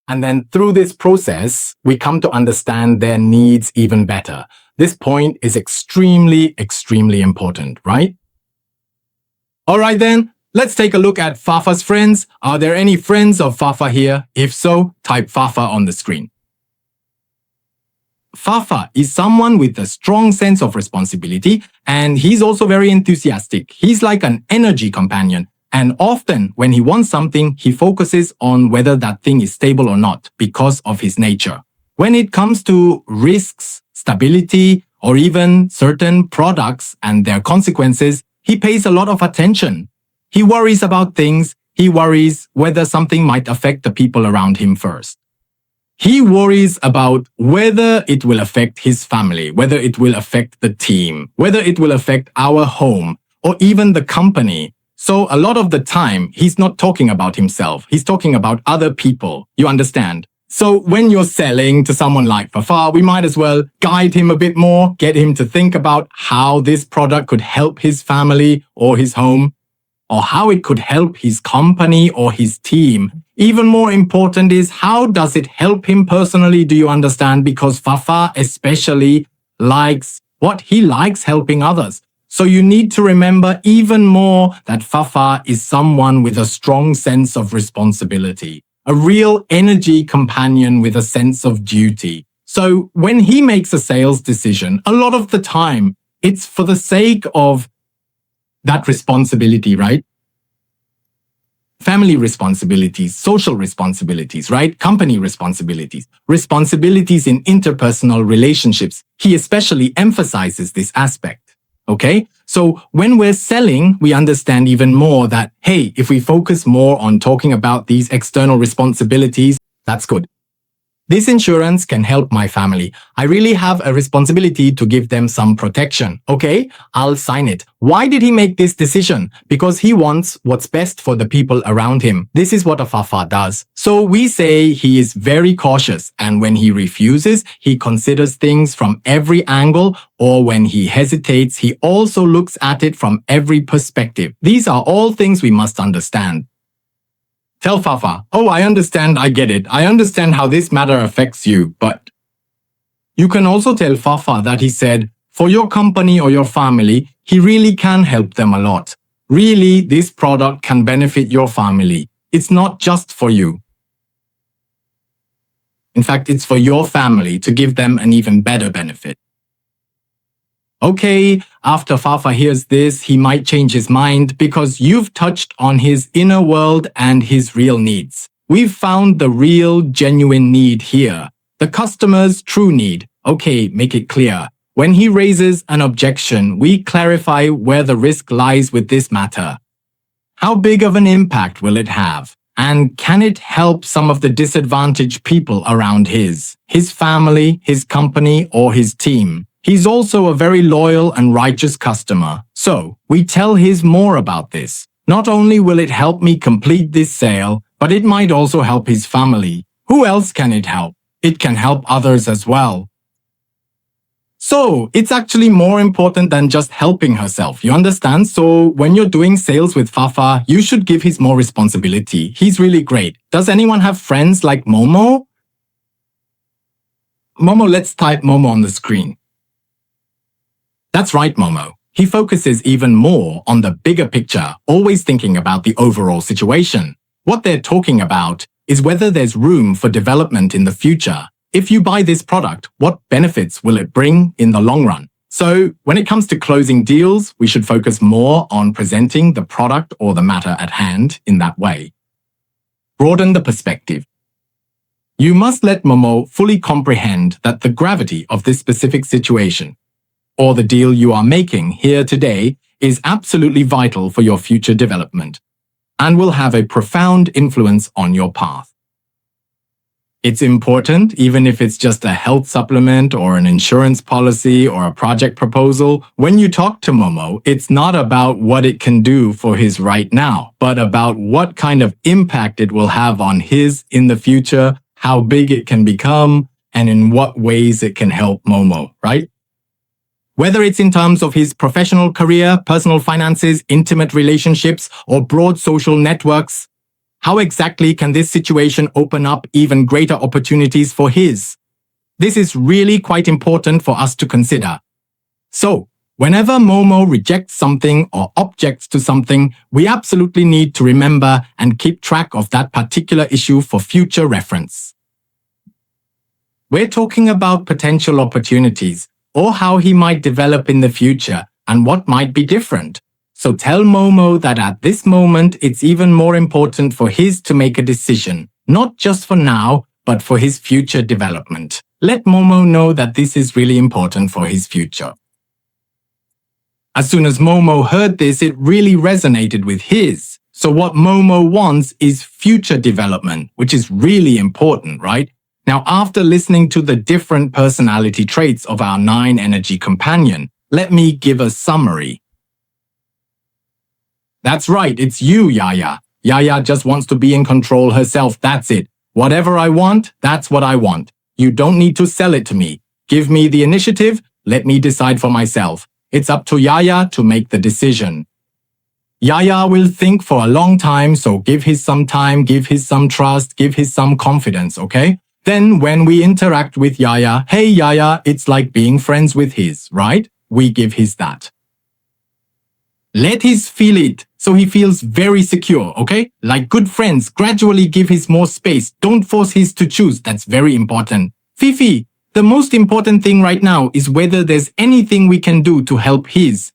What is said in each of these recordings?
And then through this process, we come to understand their needs even better. This point is extremely, extremely important, right? All right then, let's take a look at Fafa's friends. Are there any friends of Fafa here? If so, type Fafa on the screen. Fafa is someone with a strong sense of responsibility, and he's also very enthusiastic. He's like an energy companion, and often when he wants something, he focuses on whether that thing is stable or not because of his nature. When it comes to risks, stability, or even certain products and their consequences, he pays a lot of attention. He worries about things. He worries whether something might affect the people around him first. He worries about whether it will affect his family, whether it will affect the team, whether it will affect our home, or even the company. So a lot of the time, he's not talking about himself. He's talking about other people. You understand? So when you're selling to someone like Fafa, we might as well guide him a bit more, get him to think about how this product could help his family or his home, or how it could help his company or his team. Even more important is, how does it help him personally? Do you understand? Because Fafa especially likes helping others. So you need to remember even more that Fafa is someone with a strong sense of responsibility, a real energy companion with a sense of duty. So when he makes a sales decision, a lot of the time, it's for the sake of that responsibility, right? Family responsibilities, social responsibilities, right? Company responsibilities, responsibilities in interpersonal relationships. He especially emphasizes this aspect, okay? So when we're selling, we understand even more that, hey, if we focus more on talking about these external responsibilities, that's good. This insurance can help my family. I really have a responsibility to give them some protection. Okay, I'll sign it. Why did he make this decision? Because he wants what's best for the people around him. This is what a Fafa does. So we say he is very cautious, and when he refuses, he considers things from every angle, or when he hesitates, he also looks at it from every perspective. These are all things we must understand. Tell Fafa, oh, I understand, I get it. I understand how this matter affects you, but you can also tell Fafa that he said, for your company or your family, he really can help them a lot. Really, this product can benefit your family. It's not just for you. In fact, it's for your family to give them an even better benefit. Okay, after Fafa hears this, he might change his mind because you've touched on his inner world and his real needs. We've found the real, genuine need here. The customer's true need. Okay, make it clear. When he raises an objection, we clarify where the risk lies with this matter. How big of an impact will it have? And can it help some of the disadvantaged people around his family, his company, or his team? He's also a very loyal and righteous customer. So we tell his more about this. Not only will it help me complete this sale, but it might also help his family. Who else can it help? It can help others as well. So it's actually more important than just helping herself. You understand? So when you're doing sales with Fafa, you should give him more responsibility. He's really great. Does anyone have friends like Momo? Momo, let's type Momo on the screen. That's right, Momo. He focuses even more on the bigger picture, always thinking about the overall situation. What they're talking about is whether there's room for development in the future. If you buy this product, what benefits will it bring in the long run? So when it comes to closing deals, we should focus more on presenting the product or the matter at hand in that way. Broaden the perspective. You must let Momo fully comprehend that the gravity of this specific situation or the deal you are making here today is absolutely vital for your future development and will have a profound influence on your path. It's important, even if it's just a health supplement or an insurance policy or a project proposal. When you talk to Momo, it's not about what it can do for his right now, but about what kind of impact it will have on his in the future, how big it can become, and in what ways it can help Momo, right? Whether it's in terms of his professional career, personal finances, intimate relationships, or broad social networks, How exactly can this situation open up even greater opportunities for his? This is really quite important for us to consider. So, whenever Momo rejects something or objects to something, we absolutely need to remember and keep track of that particular issue for future reference. We're talking about potential opportunities, or how he might develop in the future, and what might be different. So tell Momo that at this moment it's even more important for his to make a decision, not just for now, but for his future development. Let Momo know that this is really important for his future. As soon as Momo heard this, it really resonated with his. So what Momo wants is future development, which is really important, right? Now, after listening to the different personality traits of our 9 energy companion, let me give a summary. That's right, it's you, Yaya. Yaya just wants to be in control herself, that's it. Whatever I want, that's what I want. You don't need to sell it to me. Give me the initiative, let me decide for myself. It's up to Yaya to make the decision. Yaya will think for a long time, so give his some time, give his some trust, give his some confidence, okay? Then when we interact with Yaya, hey Yaya, it's like being friends with his, right? We give his that. Let his feel it, so he feels very secure, okay? Like good friends, gradually give his more space. Don't force his to choose, that's very important. Fifi, the most important thing right now is whether there's anything we can do to help his.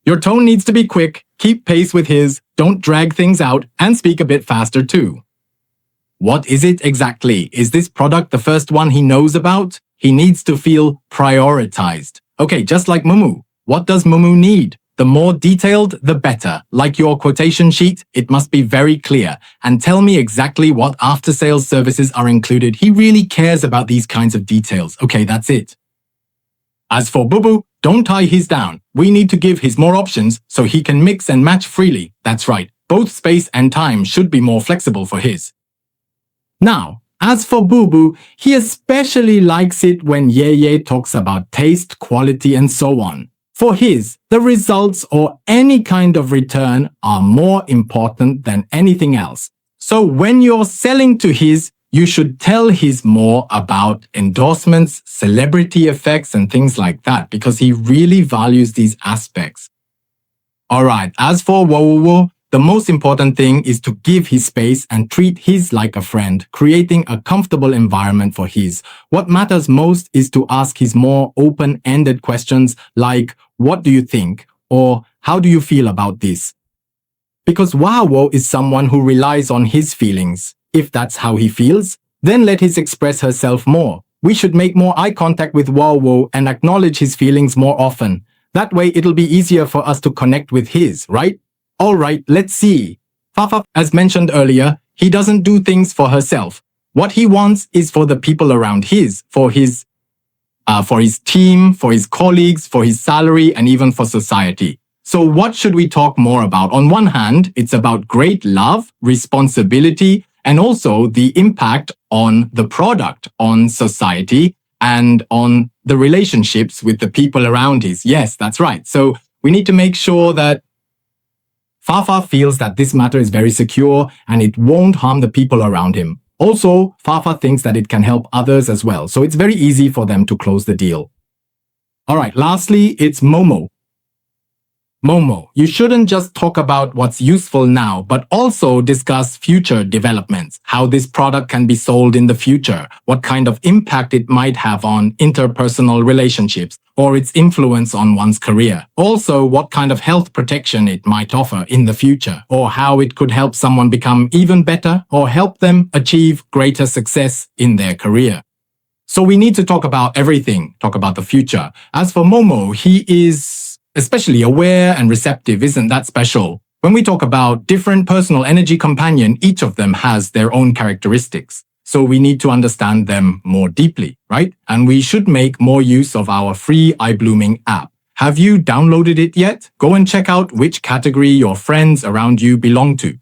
Your tone needs to be quick, keep pace with his, don't drag things out, and speak a bit faster too. What is it exactly? Is this product the first one he knows about? He needs to feel prioritized. Okay, just like Mumu. What does Mumu need? The more detailed, the better. Like your quotation sheet, it must be very clear. And tell me exactly what after-sales services are included. He really cares about these kinds of details. Okay, that's it. As for Bubu, don't tie his down. We need to give his more options so he can mix and match freely. That's right. Both space and time should be more flexible for his. Now, as for Bubu, he especially likes it when Ye talks about taste, quality, and so on. For his, the results or any kind of return are more important than anything else. So when you're selling to his, you should tell his more about endorsements, celebrity effects, and things like that, because he really values these aspects. Alright, as for Wowowo, the most important thing is to give his space and treat his like a friend, creating a comfortable environment for his. What matters most is to ask his more open-ended questions like, what do you think? Or how do you feel about this? Because Wawo is someone who relies on his feelings. If that's how he feels, then let his express herself more. We should make more eye contact with Wawo and acknowledge his feelings more often. That way it'll be easier for us to connect with his, right? Alright, let's see. Fafa, as mentioned earlier, he doesn't do things for herself. What he wants is for the people around his, for his team, for his colleagues, for his salary, and even for society. So what should we talk more about? On one hand, it's about great love, responsibility, and also the impact on the product, on society, and on the relationships with the people around his. Yes, that's right. So we need to make sure that Fafa feels that this matter is very secure and it won't harm the people around him. Also, Fafa thinks that it can help others as well, so it's very easy for them to close the deal. Alright, lastly, it's Momo. Momo, you shouldn't just talk about what's useful now, but also discuss future developments, how this product can be sold in the future, what kind of impact it might have on interpersonal relationships, or its influence on one's career. Also, what kind of health protection it might offer in the future, or how it could help someone become even better or help them achieve greater success in their career. So we need to talk about everything, talk about the future. As for Momo, he is especially aware and receptive. Isn't that special? When we talk about different personal energy companion, each of them has their own characteristics. So we need to understand them more deeply, right? And we should make more use of our free iBlooming app. Have you downloaded it yet? Go and check out which category your friends around you belong to.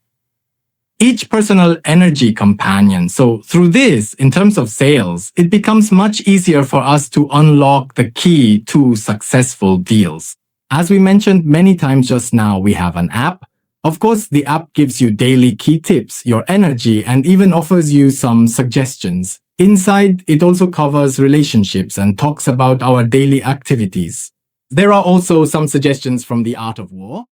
Each personal energy companion. So through this, in terms of sales, it becomes much easier for us to unlock the key to successful deals. As we mentioned many times just now, we have an app, Of course, the app gives you daily key tips, your energy, and even offers you some suggestions. Inside, it also covers relationships and talks about our daily activities. There are also some suggestions from the Art of War.